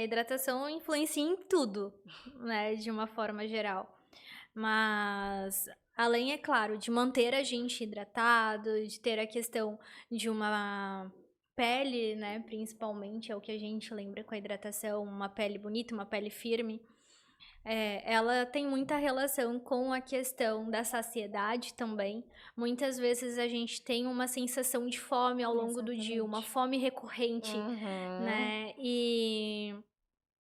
A hidratação influencia em tudo, né, de uma forma geral. Mas além, é claro, de manter a gente hidratado, de ter a questão de uma pele, né, principalmente, é o que a gente lembra com a hidratação, uma pele bonita, uma pele firme. Ela tem muita relação com a questão da saciedade também. Muitas vezes a gente tem uma sensação de fome ao longo do dia, uma Exatamente. fome recorrente, Uhum. né? E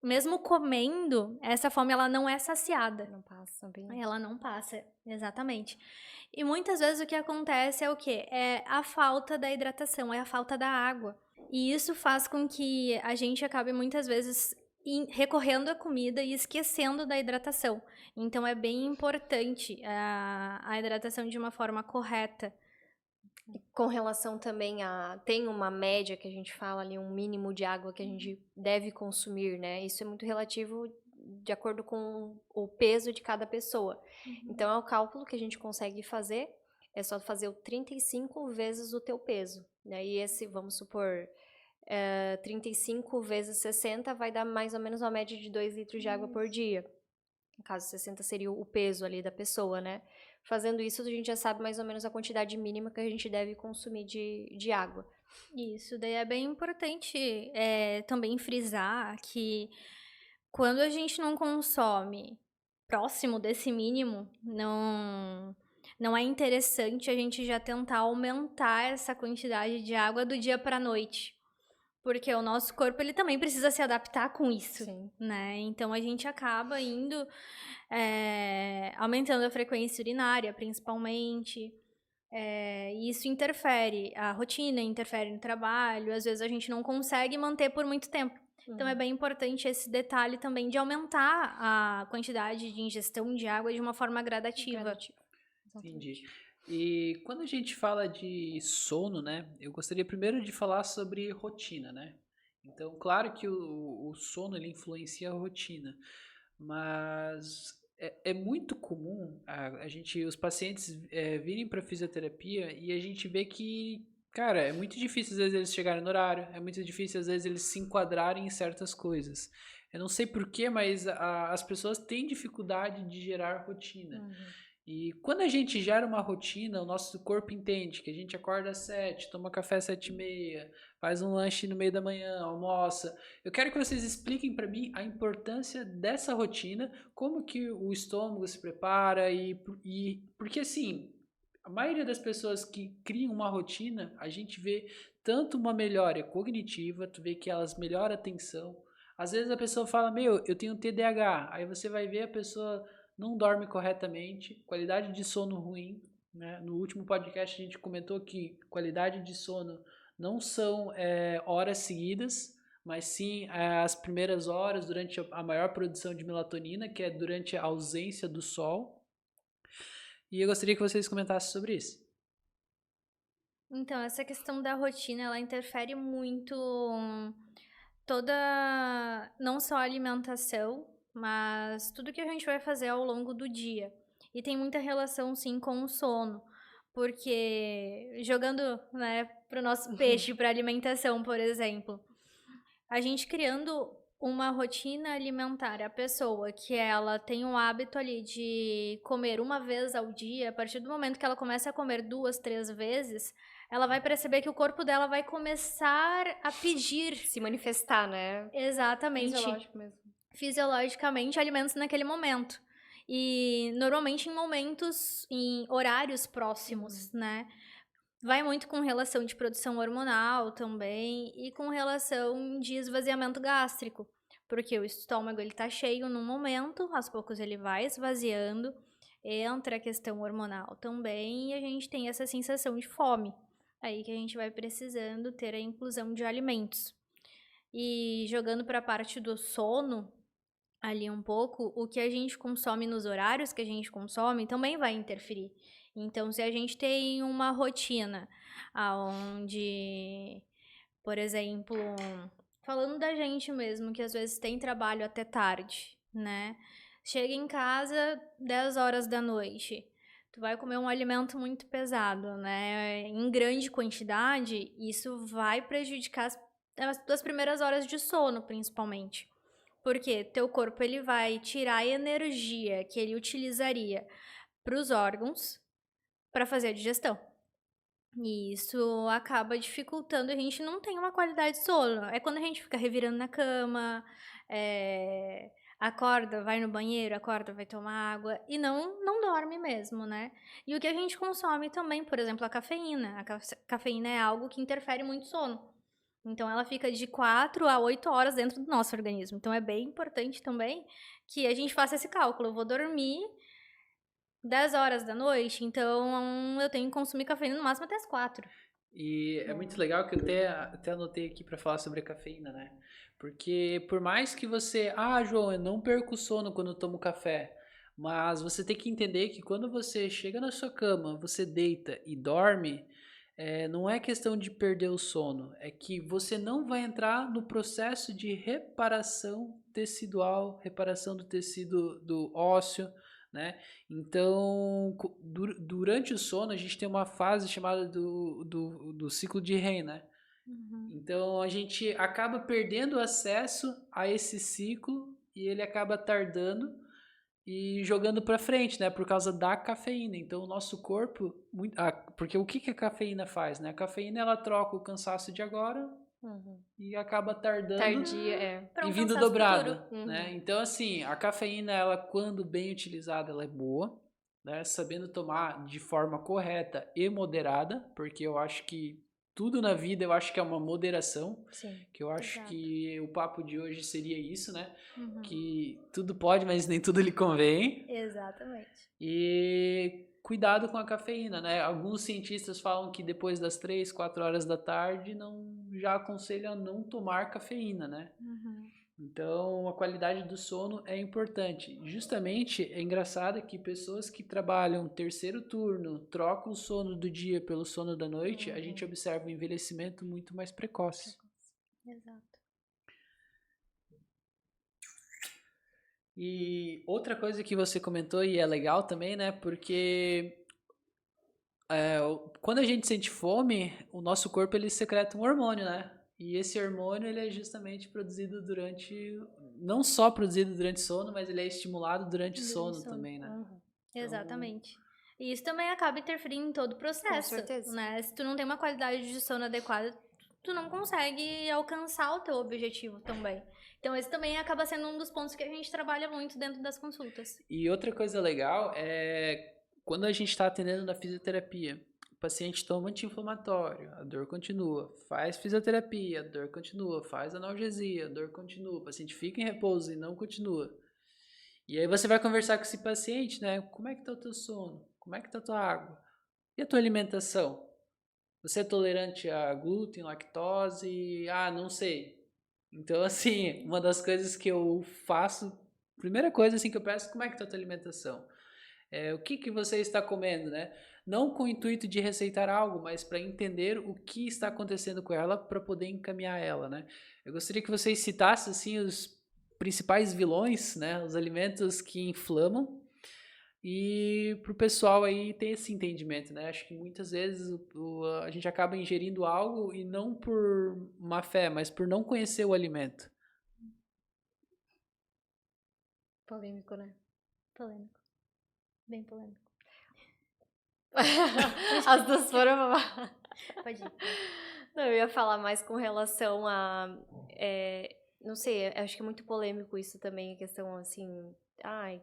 mesmo comendo, essa fome ela não é saciada. Não passa bem isso. Ela não passa, exatamente. E muitas vezes o que acontece é o quê? É a falta da hidratação, é a falta da água. E isso faz com que a gente acabe muitas vezes recorrendo à comida e esquecendo da hidratação. Então é bem importante a hidratação de uma forma correta. Com relação também a tem uma média que a gente fala ali, um mínimo de água que a gente deve consumir, né, isso é muito relativo de acordo com o peso de cada pessoa. Uhum. Então é o cálculo que a gente consegue fazer, é só fazer o 35 vezes o teu peso, né, e esse vamos supor, 35 vezes 60 vai dar mais ou menos uma média de 2 litros de água por Isso. dia. No caso, 60 seria o peso ali da pessoa, né. Fazendo isso, a gente já sabe mais ou menos a quantidade mínima que a gente deve consumir de água. Isso, daí é bem importante também frisar que quando a gente não consome próximo desse mínimo, não é interessante a gente já tentar aumentar essa quantidade de água do dia para a noite, porque o nosso corpo ele também precisa se adaptar com isso, Sim. né. Então a gente acaba indo, aumentando a frequência urinária principalmente, e isso interfere a rotina, interfere no trabalho, às vezes a gente não consegue manter por muito tempo. Então é Uhum. bem importante esse detalhe também de aumentar a quantidade de ingestão de água de uma forma gradativa. Gradativo. Entendi. Exatamente. E quando a gente fala de sono, né, eu gostaria primeiro de falar sobre rotina, né? Então, claro que o sono ele influencia a rotina, mas é muito comum os pacientes virem para fisioterapia e a gente vê que, cara, é muito difícil às vezes eles chegarem no horário, é muito difícil às vezes eles se enquadrarem em certas coisas. Eu não sei porquê, mas as pessoas têm dificuldade de gerar rotina. Uhum. E quando a gente gera uma rotina, o nosso corpo entende que a gente acorda às 7, toma café às 7h30, faz um lanche no meio da manhã, almoça. Eu quero que vocês expliquem para mim a importância dessa rotina, como que o estômago se prepara e porque assim, a maioria das pessoas que criam uma rotina, a gente vê tanto uma melhora cognitiva, tu vê que elas melhoram a atenção. Às vezes a pessoa fala, meu, eu tenho TDAH. Aí você vai ver a pessoa não dorme corretamente, qualidade de sono ruim, né? No último podcast a gente comentou que qualidade de sono não são horas seguidas, mas sim as primeiras horas durante a maior produção de melatonina, que é durante a ausência do sol. E eu gostaria que vocês comentassem sobre isso. Então, essa questão da rotina, ela interfere muito toda, não só a alimentação, mas tudo que a gente vai fazer ao longo do dia. E tem muita relação, sim, com o sono, porque jogando, né, para o nosso peixe, para alimentação, por exemplo, a gente criando uma rotina alimentar, a pessoa que ela tem um hábito ali de comer uma vez ao dia, a partir do momento que ela começa a comer 2, 3 vezes, ela vai perceber que o corpo dela vai começar a pedir Se manifestar, né. exatamente, Fisiológico mesmo. fisiologicamente, alimentos naquele momento. E normalmente em momentos, em horários Uhum. próximos, né. Vai muito com relação de produção hormonal também e com relação de esvaziamento gástrico, porque o estômago ele tá cheio num momento, aos poucos ele vai esvaziando, entra a questão hormonal também e a gente tem essa sensação de fome. Aí que a gente vai precisando ter a inclusão de alimentos. E jogando para a parte do sono, ali um pouco, o que a gente consome nos horários que a gente consome também vai interferir. Então, se a gente tem uma rotina aonde, por exemplo, falando da gente mesmo, que às vezes tem trabalho até tarde, né? Chega em casa 10 horas da noite. Tu vai comer um alimento muito pesado, né? Em grande quantidade, isso vai prejudicar as tuas primeiras horas de sono, principalmente. Porque teu corpo ele vai tirar a energia que ele utilizaria para os órgãos para fazer a digestão. E isso acaba dificultando, a gente não tem uma qualidade de sono. É quando a gente fica revirando na cama, acorda, vai no banheiro, acorda, vai tomar água e não dorme mesmo, né? E o que a gente consome também, por exemplo, a cafeína. A cafeína é algo que interfere muito no sono. Então, ela fica de 4 a 8 horas dentro do nosso organismo. Então, é bem importante também que a gente faça esse cálculo. Eu vou dormir 10 horas da noite, então eu tenho que consumir cafeína no máximo até as 4. E é muito legal que eu até anotei aqui para falar sobre a cafeína, né? Porque por mais que você... Ah, João, eu não perco o sono quando eu tomo café. Mas você tem que entender que quando você chega na sua cama, você deita e dorme, não é questão de perder o sono. É que você não vai entrar no processo de reparação tecidual, reparação do tecido do ósseo, né? Então, durante o sono, a gente tem uma fase chamada do ciclo de REM, né? Então, a gente acaba perdendo acesso a esse ciclo e ele acaba tardando e jogando para frente, né? Por causa da cafeína. Então, o nosso corpo... porque o que a cafeína faz, né? A cafeína, ela troca o cansaço de agora e acaba tardando Tardia, Pra um e vindo cansaço dobrado, futuro. né? Então, assim, a cafeína, ela quando bem utilizada, ela é boa, né? Sabendo tomar de forma correta e moderada, porque eu acho que tudo na vida, eu acho que é uma moderação, Sim. que eu acho Exato. que o papo de hoje seria isso, né? Que tudo pode, mas nem tudo lhe convém. Exatamente. E cuidado com a cafeína, né? Alguns cientistas falam que depois das 3, 4 horas da tarde já aconselham a não tomar cafeína, né? Então, a qualidade do sono é importante. Justamente, é engraçado que pessoas que trabalham terceiro turno, trocam o sono do dia pelo sono da noite, a gente observa um envelhecimento muito mais precoce. Exato. E outra coisa que você comentou, e é legal também, né? Porque quando a gente sente fome, o nosso corpo ele secreta um hormônio, né? E esse hormônio ele é justamente produzido não só produzido durante o sono, mas ele é estimulado durante o sono também, né? Exatamente. E isso também acaba interferindo em todo o processo, Com certeza. né? Se tu não tem uma qualidade de sono adequada, tu não consegue alcançar o teu objetivo também. Então, esse também acaba sendo um dos pontos que a gente trabalha muito dentro das consultas. E outra coisa legal é quando a gente está atendendo na fisioterapia, o paciente toma anti-inflamatório, a dor continua, faz fisioterapia, a dor continua, faz analgesia, a dor continua, o paciente fica em repouso e não continua. E aí você vai conversar com esse paciente, né? Como é que tá o teu sono? Como é que tá a tua água? E a tua alimentação? Você é tolerante a glúten, lactose? Ah, não sei. Então, assim, uma das coisas que eu faço, primeira coisa assim que eu peço, como é que tá a tua alimentação? O que você está comendo, né? Não com o intuito de receitar algo, mas para entender o que está acontecendo com ela para poder encaminhar ela, né? Eu gostaria que vocês citassem assim os principais vilões, né? Os alimentos que inflamam e para o pessoal aí ter esse entendimento, né? Acho que muitas vezes a gente acaba ingerindo algo e não por má fé, mas por não conhecer o alimento. Polêmico, né? Polêmico. Bem polêmico. As duas foram... Pode ir. Não, eu ia falar mais com relação a... não sei, acho que é muito polêmico isso também, a questão, assim... Ai,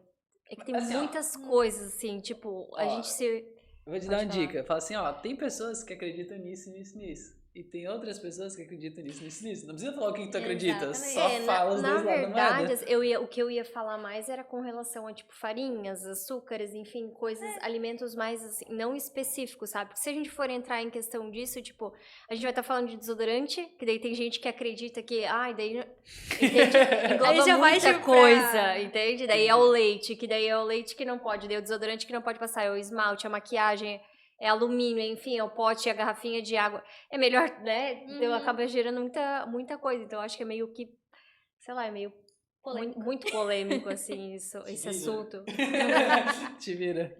é que tem Assim, ó, muitas coisas, assim, tipo, a gente se... Eu vou te Pode dar uma falar. dica. Fala assim, ó, tem pessoas que acreditam nisso, nisso, nisso. E tem outras pessoas que acreditam nisso, nisso, nisso. Não precisa falar o que tu acredita, Exatamente. só fala os na dois lados da verdade, moeda. o que eu ia falar mais era com relação a, tipo, farinhas, açúcares, enfim, coisas, alimentos mais, assim, não específicos, sabe? Porque se a gente for entrar em questão disso, tipo, a gente vai estar falando de desodorante, que daí tem gente que acredita que, daí, entende? Engloba Aí já vai, muita tipo, coisa, entende? Daí é o leite, que daí é o leite que não pode, daí é o desodorante que não pode passar, é o esmalte, a maquiagem, é alumínio, enfim, é o pote, a garrafinha de água. É melhor, né? Então acaba gerando muita coisa. Então acho que é meio que, sei lá, é meio Polêmico. muito polêmico, assim, esse assunto. Te vira.